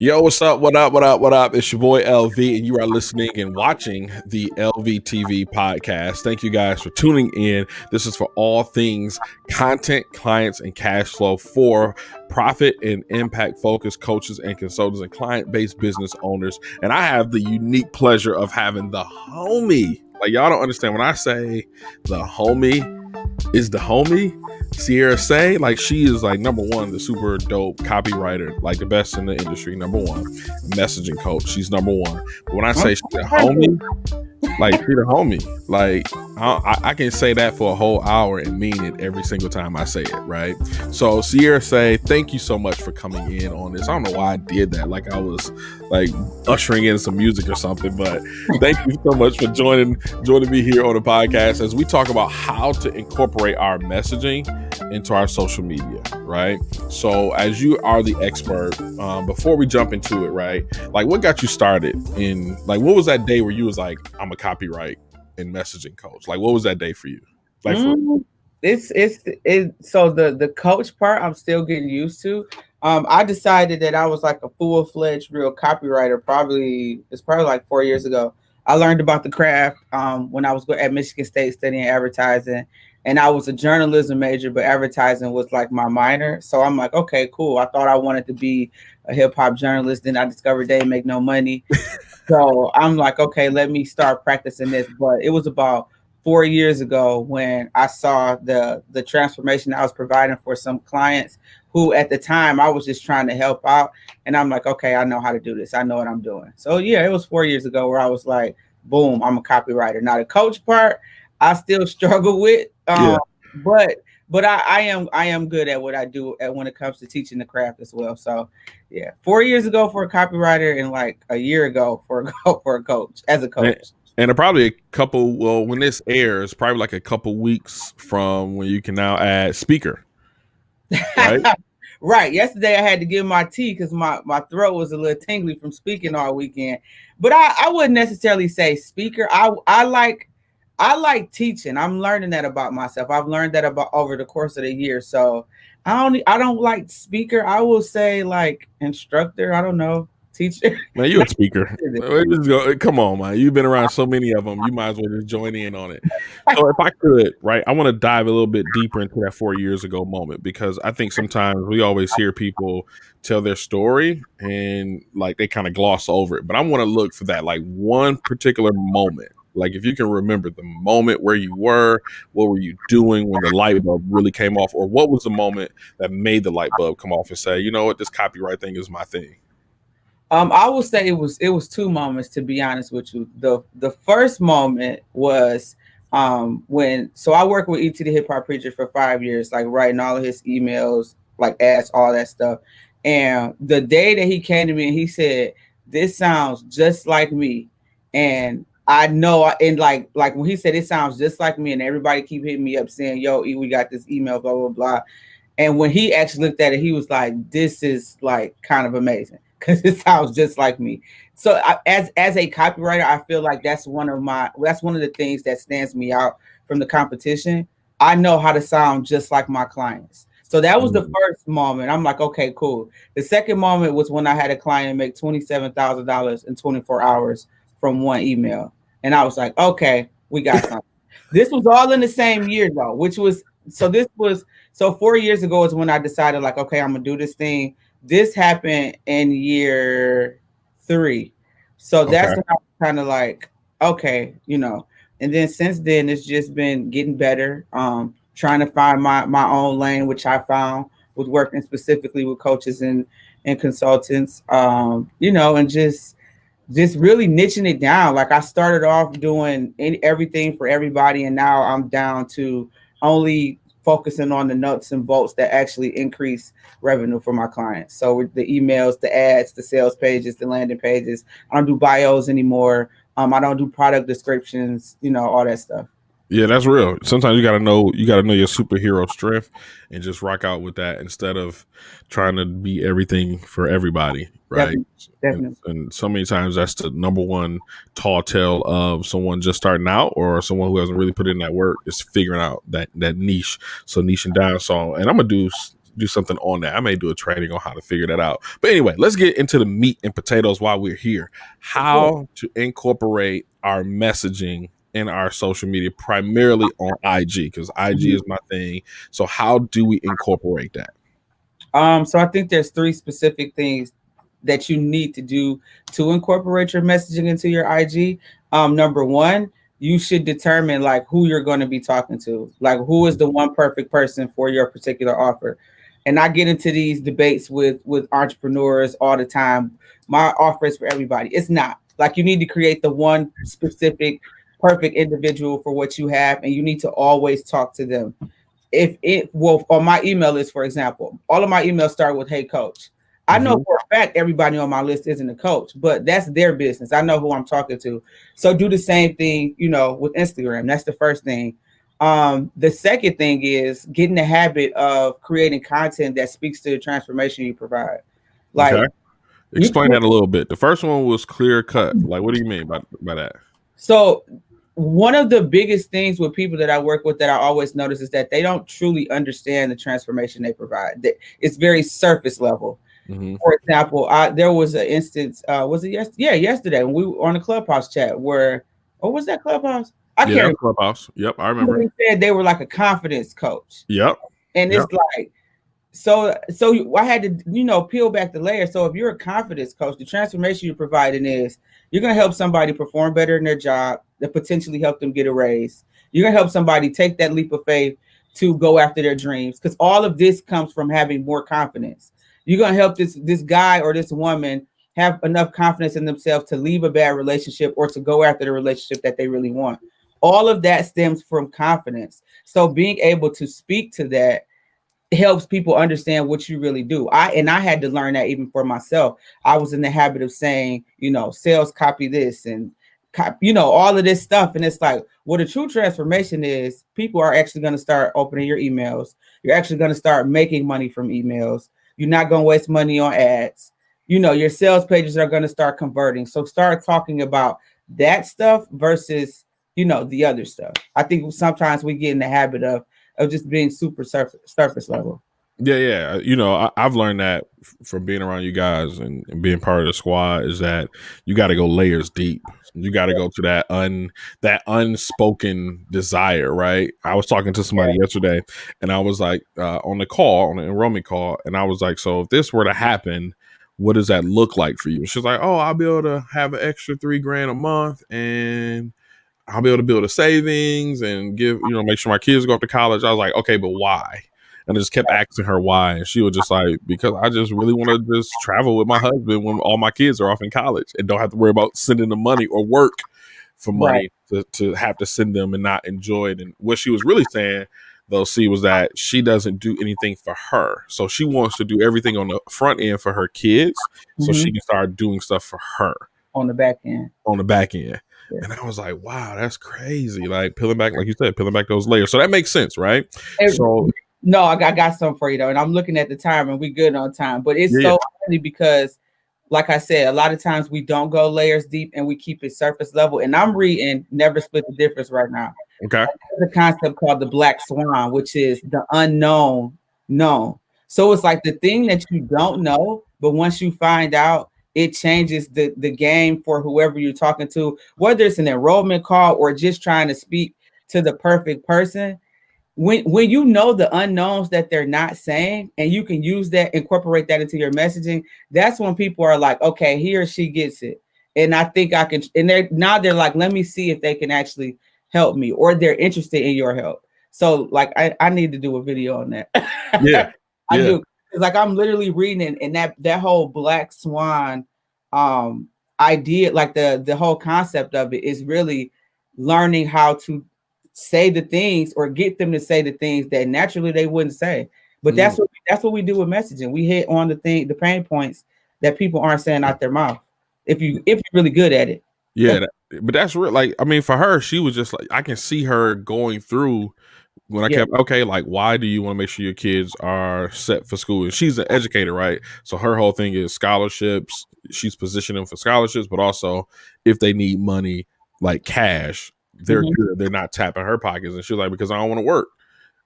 Yo, what's up? What up? What up? What up? It's your boy LV, and you are listening and watching the LV TV podcast. Thank you guys for tuning in. This is for all things content, clients, and cash flow for profit and impact focused coaches and consultants and client based business owners. And I have the unique pleasure of having the homie. Like, y'all don't understand when I say the homie is the homie. Sierra Say, like, she is like number one, the super dope copywriter, like the best in the industry, number one. Messaging coach, she's number one. But when I say she's the homie, like, she's the homie. Like, I can say that for a whole hour and mean it every single time I say it, right? So Sierra Say, thank you so much for coming in on this. I don't know why I did that, like I was like ushering in some music or something, but thank you so much for joining me here on the podcast as we talk about how to incorporate our messaging into our social media, right? So as you are the expert, before we jump into it, right, like, what got you started in, like, what was that day where you was like, I'm a copyright and messaging coach? Like, what was that day for you? Like, it's so the coach part I'm still getting used to. I decided that I was like a full-fledged real copywriter probably like 4 years ago. I learned about the craft when I was at Michigan State studying advertising, and I was a journalism major, but advertising was like my minor. So I'm like, okay, cool. I thought I wanted to be a hip-hop journalist. Then I discovered they make no money. So I'm like, okay, let me start practicing this. But it was about 4 years ago when I saw the transformation I was providing for some clients who at the time I was just trying to help out. And I'm like, okay, I know how to do this. I know what I'm doing. So yeah, it was 4 years ago where I was like, boom, I'm a copywriter. Now the coach part, I still struggle with, but I am good at what I do when it comes to teaching the craft as well. So yeah, 4 years ago for a copywriter and like a year ago for a coach, as a coach. And probably a couple, well, when this airs, probably like a couple weeks from when you can now add speaker, right? Right. Yesterday I had to give my tea because my throat was a little tingly from speaking all weekend. But I wouldn't necessarily say speaker. I like teaching. I'm learning that about myself. I've learned that about over the course of the year. So I don't like speaker. I will say like instructor. I don't know. Teacher. Man, you're a speaker. Come on, man. You've been around so many of them. You might as well just join in on it. So if I could, right, I want to dive a little bit deeper into that 4 years ago moment, because I think sometimes we always hear people tell their story and like they kind of gloss over it. But I want to look for that, like, one particular moment. Like, if you can remember the moment where you were, what were you doing when the light bulb really came off, or what was the moment that made the light bulb come off and say, you know what, this copyright thing is my thing? I will say it was two moments, to be honest with you. The first moment was when I worked with E.T. the Hip Hop Preacher for 5 years, like writing all of his emails, like ads, all that stuff. And the day that he came to me and he said, "This sounds just like me," and I know, and like when he said it sounds just like me, and everybody keep hitting me up saying, "Yo, E, we got this email, blah blah blah." And when he actually looked at it, he was like, "This is like kind of amazing." Because it sounds just like me. So as a copywriter, I feel like that's one of the things that stands me out from the competition. I know how to sound just like my clients. So that was the first moment. I'm like, okay, cool. The second moment was when I had a client make $27,000 in 24 hours from one email. And I was like, okay, we got something. This was all in the same year though, so 4 years ago is when I decided, like, okay, I'm gonna do this thing. This happened in year 3. So that's when I was kind of like, okay, and then since then it's just been getting better. Trying to find my own lane, which I found with working specifically with coaches and consultants, and just really niching it down. Like, I started off doing everything for everybody, and now I'm down to only focusing on the nuts and bolts that actually increase revenue for my clients. So with the emails, the ads, the sales pages, the landing pages, I don't do bios anymore. I don't do product descriptions, all that stuff. Yeah, that's real. Sometimes you gotta know your superhero strength and just rock out with that instead of trying to be everything for everybody, right? Definitely. And so many times that's the number one tall tale of someone just starting out or someone who hasn't really put in that work, is figuring out that niche. So niching down. So, and I'm gonna do do something on that. I may do a training on how to figure that out. But anyway, let's get into the meat and potatoes while we're here. How to incorporate our messaging in our social media, primarily on IG, because IG is my thing. So how do we incorporate that? So I think there's 3 specific things that you need to do to incorporate your messaging into your IG. Number 1, you should determine like who you're going to be talking to, like who is the one perfect person for your particular offer. And I get into these debates with entrepreneurs all the time. My offer is for everybody. It's not. Like you need to create the one specific perfect individual for what you have, and you need to always talk to them. On my email list, for example, all of my emails start with "Hey coach." I know for a fact everybody on my list isn't a coach, but that's their business. I know who I'm talking to. So do the same thing, with Instagram. That's the first thing. The second thing is get in the habit of creating content that speaks to the transformation you provide. Like, okay. Explain that a little bit. The first one was clear cut. Like, what do you mean by that? So one of the biggest things with people that I work with that I always notice is that they don't truly understand the transformation they provide. It's very surface level. For example, there was an instance, was it yesterday when we were on a Clubhouse chat where, was that Clubhouse? I can't remember. Clubhouse. Yep, I remember. Somebody said they were like a confidence coach. Yep. And it's like, so I had to, peel back the layer. So if you're a confidence coach, the transformation you're providing is you're going to help somebody perform better in their job, that potentially help them get a raise. You're going to help somebody take that leap of faith to go after their dreams, because all of this comes from having more confidence. You're going to help this guy or this woman have enough confidence in themselves to leave a bad relationship or to go after the relationship that they really want. All of that stems from confidence. So being able to speak to that helps people understand what you really do. I had to learn that even for myself. I was in the habit of saying, sales copy this and all of this stuff. And it's like, what a true transformation is, people are actually going to start opening your emails. You're actually going to start making money from emails. You're not going to waste money on ads. Your sales pages are going to start converting. So start talking about that stuff versus, the other stuff. I think sometimes we get in the habit of just being super surface level. Yeah. I've learned that from being around you guys and being part of the squad is that you got to go layers deep. You got to go to that unspoken desire, right? I was talking to somebody yesterday, and I was like, on the enrollment call, and I was like, so if this were to happen, what does that look like for you? She's like, oh, I'll be able to have an extra $3,000 a month, and I'll be able to build a savings and make sure my kids go off to college. I was like, okay, but why? And I just kept asking her why. And she was just like, because I just really want to just travel with my husband when all my kids are off in college and don't have to worry about sending them money or work for money to have to send them and not enjoy it. And what she was really saying, though, was that she doesn't do anything for her. So she wants to do everything on the front end for her kids so she can start doing stuff for her. On the back end. Yeah. And I was like, wow, that's crazy. Like peeling back, like you said, peeling back those layers. So that makes sense, right? No, I got something for you though. And I'm looking at the time and we good on time. But it's so funny because, like I said, a lot of times we don't go layers deep and we keep it surface level. And I'm reading Never Split the Difference right now. Okay. There's a concept called the Black Swan, which is the unknown known. So it's like the thing that you don't know, but once you find out, it changes the game for whoever you're talking to, whether it's an enrollment call or just trying to speak to the perfect person. When you know the unknowns that they're not saying, and you can use that, incorporate that into your messaging, that's when people are like, okay, he or she gets it. And I think I can, and they're like, let me see if they can actually help me, or they're interested in your help. So like, I need to do a video on that. Yeah. I do. It's like I'm literally reading and that whole Black Swan idea, like the whole concept of it is really learning how to say the things or get them to say the things that naturally they wouldn't say. But that's what we do with messaging. We hit on the pain points that people aren't saying out their mouth. If you're really good at it. Yeah, but that's real. Like, I mean, for her, she was just like, I can see her going through when I kept, okay, like, why do you want to make sure your kids are set for school? And she's an educator, right? So her whole thing is scholarships. She's positioning them for scholarships, but also if they need money, like cash, they're good. They're not tapping her pockets. And she's like, because I don't want to work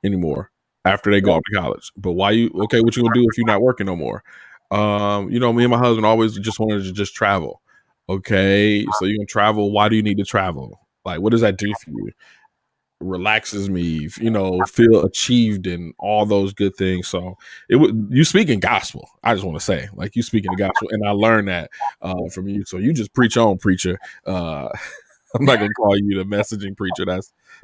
anymore. after they go off to college. But why you okay? What you gonna do if you're not working no more? You know, me and my husband always just wanted to just travel. Okay, so you can travel. Why do you need to travel? Like, what does that do for you? Relaxes me, you know, feel achieved and all those good things. So it would you speaking gospel. I just want to say, like, you speaking the gospel, and I learned that from you. So you just preach on, preacher. I'm not gonna call you the messaging preacher.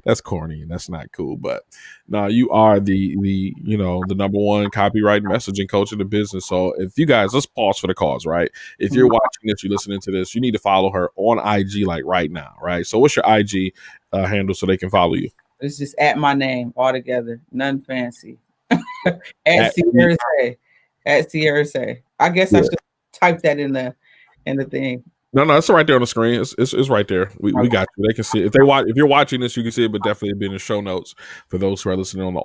That's corny and that's not cool. But no, you are the you know the number one copyright messaging coach in the business. So if you guys, let's pause for the cause, right? If you're watching this, you're listening to this, you need to follow her on IG like right now, right? So what's your IG handle so they can follow you? It's just at my name all together, none fancy. at Sierra Say. At Sierra Say. I guess I should type that in the thing. No, it's right there on the screen. It's right there. We got you. They can see it. If you're watching this, you can see it, but definitely be in the show notes for those who are listening on the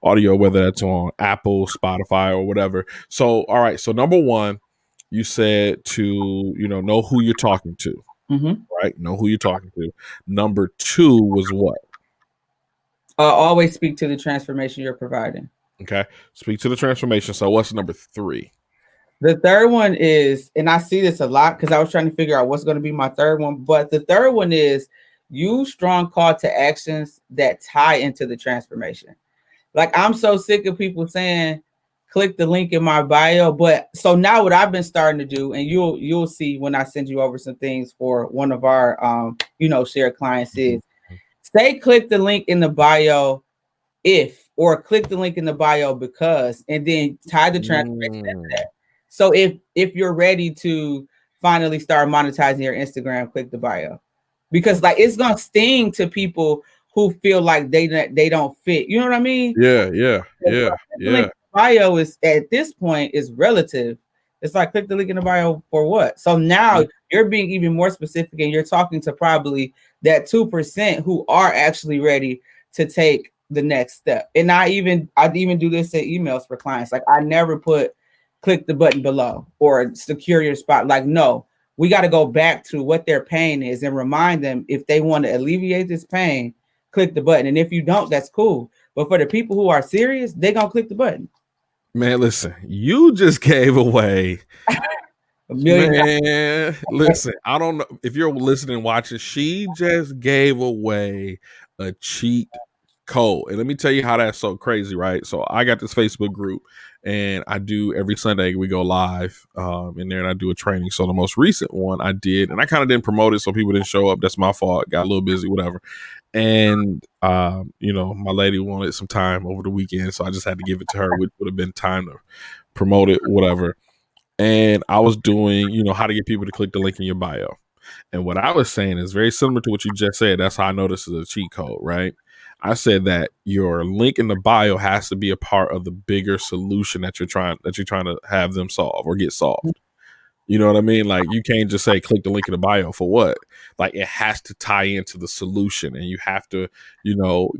audio, whether that's on Apple, Spotify, or whatever. So, all right. So, number one, you said to know who you're talking to, right? Know who you're talking to. Number two was what? Always speak to the transformation you're providing. Okay, speak to the transformation. So, what's number three? The third one is, and I see this a lot because I was trying to figure out what's going to be my third one. But the third one is use strong call to actions that tie into the transformation. Like, I'm so sick of people saying, click the link in my bio. But so now what I've been starting to do, and you'll see when I send you over some things for one of our, shared clients is say, click the link in the bio or click the link in the bio because, and then tie the transformation to that. So if you're ready to finally start monetizing your Instagram, click the bio, because like it's gonna sting to people who feel like they don't fit. You know what I mean? Yeah. Bio is at this point is relative. It's like click the link in the bio for what? So now you're being even more specific, and you're talking to probably that 2% who are actually ready to take the next step. And I even do this in emails for clients. Like I never put click the button below or secure your spot. Like, no, we got to go back to what their pain is and remind them if they want to alleviate this pain, click the button. And if you don't, that's cool. But for the people who are serious, they're going to click the button. Man, listen, you just gave away $1 million. Man, listen, I don't know if you're listening and watching, she just gave away a cheat code. And let me tell you how that's so crazy, right? So I got this Facebook group, and I do every Sunday we go live in there, and I do a training. So the most recent one I did, and I kind of didn't promote it so people didn't show up. That's my fault. Got a little busy, whatever. And my lady wanted some time over the weekend, so I just had to give it to her, which would have been time to promote it, whatever. And I was doing, how to get people to click the link in your bio. And what I was saying is very similar to what you just said. That's how I know this is a cheat code, right? I said that your link in the bio has to be a part of the bigger solution that you're trying to have them solve or get solved. You know what I mean? Like, you can't just say click the link in the bio for what? Like, it has to tie into the solution, and you have to,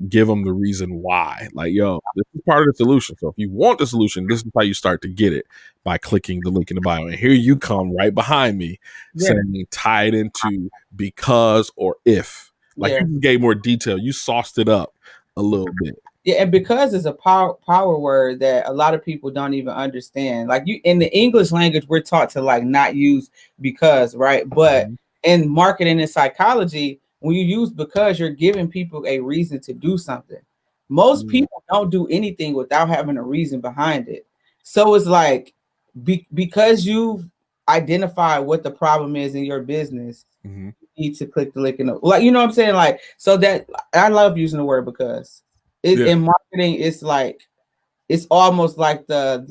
give them the reason why. Like, yo, this is part of the solution. So if you want the solution, this is how you start to get it, by clicking the link in the bio. And here you come right behind me saying tie it into because or if. Like, you gave more detail. You sauced it up a little bit. Yeah, and because it's a power word that a lot of people don't even understand. Like, you in the English language, we're taught to like not use because, right? But in marketing and psychology, when you use because, you're giving people a reason to do something. Most people don't do anything without having a reason behind it. So it's like because you've identified what the problem is in your business, you need to click the link in the, like, you know what I'm saying? Like, so that I love using the word because. In marketing, it's like it's almost like the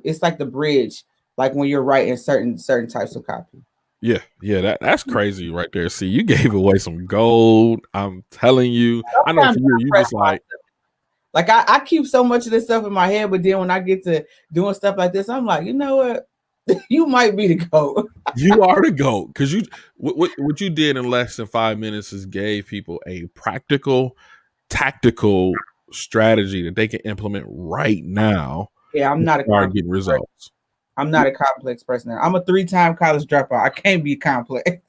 it's like the bridge, like when you're writing certain types of copy. Yeah, that's crazy right there. See, you gave away some gold. I'm telling you. I know for you just like I keep so much of this stuff in my head, but then when I get to doing stuff like this, I'm like, you know what? You might be the GOAT. You are the GOAT, because what you did in less than 5 minutes is gave people a practical, tactical strategy that they can implement right now. Yeah, I'm not getting results. I'm not a complex person. I'm a 3-time college dropout. I can't be complex.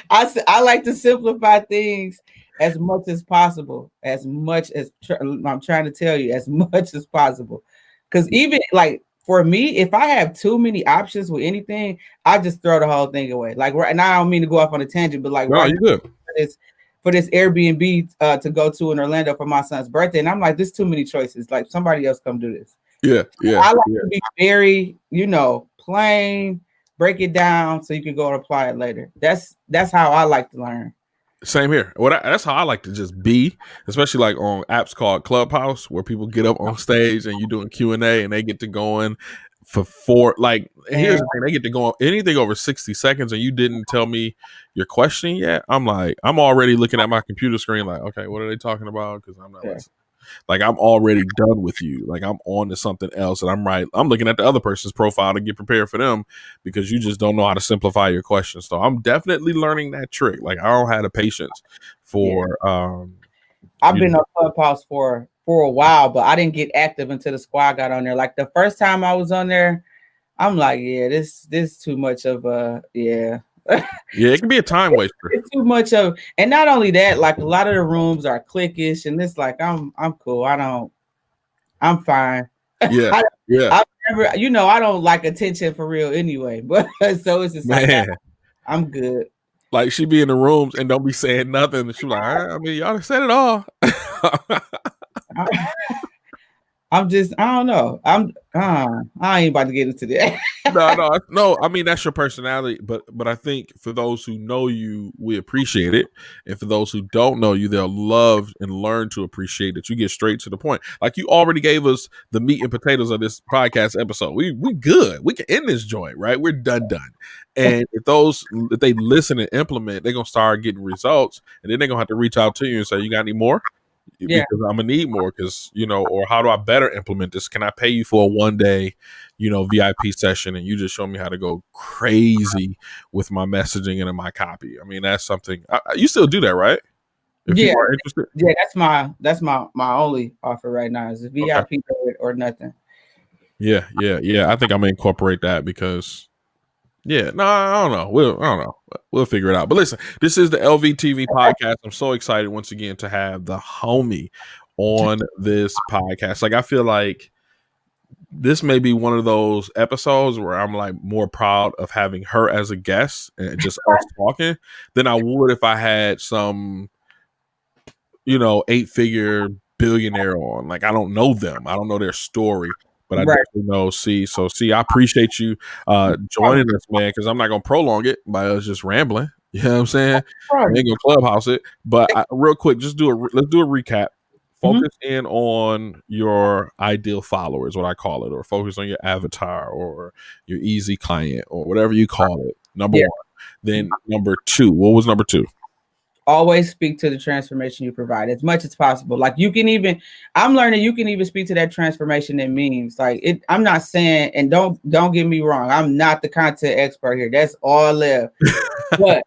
I like to simplify things as much as possible, as much as I'm trying to tell you, as much as possible. Because even like for me, if I have too many options with anything, I just throw the whole thing away. Like, and I don't mean to go off on a tangent, but like No, right you good. for this Airbnb to go to in Orlando for my son's birthday, and I'm like, there's too many choices. Like somebody else come do this. Yeah, yeah. I like yeah. to be very, plain, break it down so you can go and apply it later. That's how I like to learn. Same here. Well, that's how I like to just be, especially like on apps called Clubhouse, where people get up on stage and you doing Q&A and they get to go in for like. Here's the thing: they get to go on anything over 60 seconds, and you didn't tell me your question yet. I'm like, I'm already looking at my computer screen, like, okay, what are they talking about? Because I'm not listening. Like I'm already done with you. Like I'm on to something else, and I'm looking at the other person's profile to get prepared for them because you just don't know how to simplify your questions. So I'm definitely learning that trick. Like I don't have the patience for. I've been on Clubhouse for a while, but I didn't get active until the squad got on there. Like the first time I was on there, I'm like, yeah, this too much of yeah. Yeah, it can be a time waster. It's too much of, and not only that, like a lot of the rooms are cliquish, and it's like I'm cool. I'm fine. Yeah, I never, I don't like attention for real anyway. But so it's just like I'm good. Like she be in the rooms and don't be saying nothing. She like, I mean, y'all said it all. I'm just, I don't know. I ain't about to get into that. No. I mean, that's your personality, but I think for those who know you, we appreciate it, and for those who don't know you, they'll love and learn to appreciate that you get straight to the point. Like you already gave us the meat and potatoes of this podcast episode. We good. We can end this joint, right? We're done. And if they listen and implement, they're gonna start getting results, and then they're gonna have to reach out to you and say, "You got any more?" Yeah. Because I'm gonna need more, because or how do I better implement this? Can I pay you for a 1-day VIP session and you just show me how to go crazy with my messaging and in my copy? I mean, that's something you still do that, right? If you are interested. Yeah, that's my only offer right now is a VIP or nothing. Yeah. I think I'm gonna incorporate that because I don't know. We'll figure it out. But listen, this is the LVTV podcast. I'm so excited once again to have the homie on this podcast. Like I feel like this may be one of those episodes where I'm like more proud of having her as a guest and just us talking than I would if I had some 8-figure billionaire on. Like I don't know them. I don't know their story. But I definitely know So I appreciate you joining us, man, because I'm not going to prolong it by us just rambling. You know what I'm saying? We ain't going to clubhouse it. But real quick, let's do a recap. Focus in on your ideal followers, what I call it, or focus on your avatar or your easy client or whatever you call it. Number one. Then number two. What was number two? Always speak to the transformation you provide as much as possible. Like I'm learning you can even speak to that transformation in memes. Like I'm not saying, and don't get me wrong, I'm not the content expert here. That's all left. But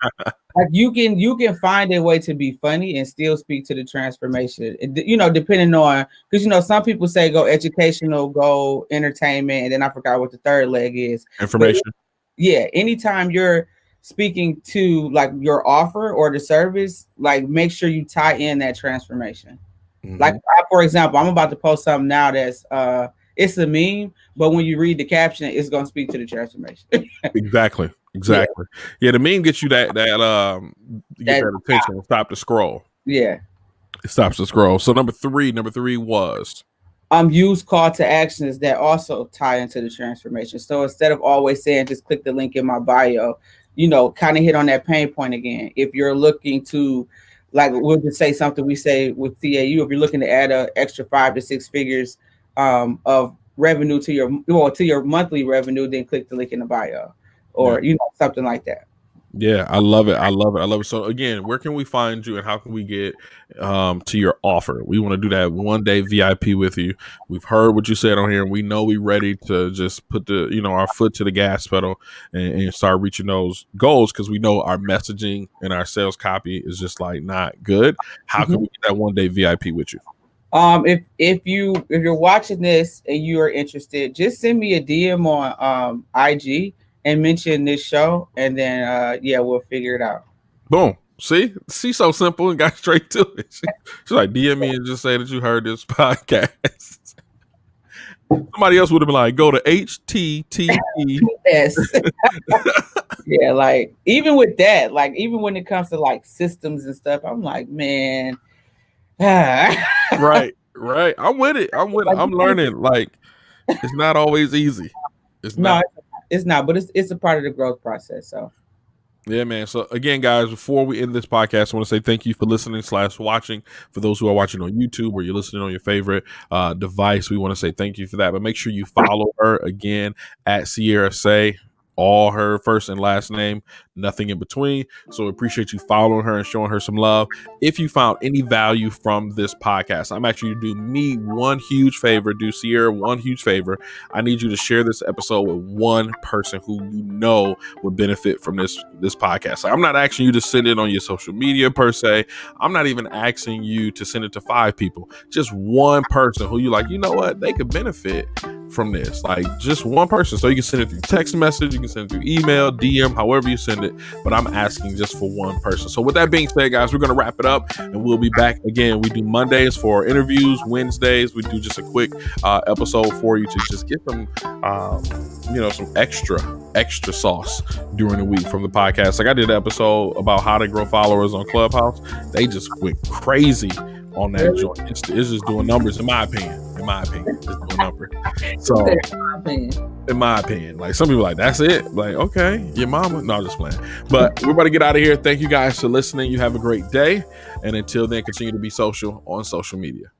like you can find a way to be funny and still speak to the transformation. Depending on, because some people say go educational, go entertainment, and then I forgot what the third leg is. Information. But, anytime you're speaking to like your offer or the service, like make sure you tie in that transformation. Like for example, I'm about to post something now that's it's a meme, but when you read the caption, it's gonna speak to the transformation. Exactly. Yeah, the meme gets you that attention and stop the scroll. Yeah, it stops the scroll. So number three was use call to actions that also tie into the transformation. So instead of always saying just click the link in my bio, kind of hit on that pain point again. If you're looking to, like, we'll just say something we say with CAU, if you're looking to add an extra 5 to 6 figures of revenue to your monthly revenue, then click the link in the bio or, something like that. Yeah, I love it. So again, where can we find you and how can we get to your offer? We want to do that 1-day VIP with you. We've heard what you said on here, and we know we're ready to just put our foot to the gas pedal and start reaching those goals, because we know our messaging and our sales copy is just like not good. How can we get that 1-day VIP with you? If you're watching this and you are interested, just send me a DM on IG and mention this show, and then we'll figure it out. Boom. See, she's so simple and got straight to it. She's like, DM me and just say that you heard this podcast. Somebody else would have been like, go to HTTP. Yes. Yeah, like even with that, like even when it comes to like systems and stuff, I'm like, man. Right. I'm with it. I'm learning. Like, it's not always easy. It's not. It's not, but it's a part of the growth process. So yeah, man. So again, guys, before we end this podcast, I want to say thank you for listening / watching. For those who are watching on YouTube or you're listening on your favorite device, we want to say thank you for that. But make sure you follow her again at Sierra Say. All her first and last name, nothing in between. So we appreciate you following her and showing her some love. If you found any value from this podcast, I'm actually going to do me one huge favor, do Sierra one huge favor. I need you to share this episode with one person who you know would benefit from this podcast. Like, I'm not asking you to send it on your social media per se. I'm not even asking you to send it to 5 people. Just one person who you like, you know what, they could benefit from this. Like, just one person. So you can send it through text message, you can send it through email, DM, however you send it, but I'm asking just for one person. So with that being said, guys, we're going to wrap it up and we'll be back again. We do Mondays for interviews, Wednesdays we do just a quick episode for you to just get some some extra sauce during the week from the podcast. Like, I did an episode about how to grow followers on Clubhouse. They just went crazy on that joint. It's just doing numbers, in my opinion. It's doing numbers. So in my opinion, like, some people are like, that's it. Like, okay, your mama. No, I'm just playing. But we're about to get out of here. Thank you guys for listening. You have a great day. And until then, continue to be social on social media.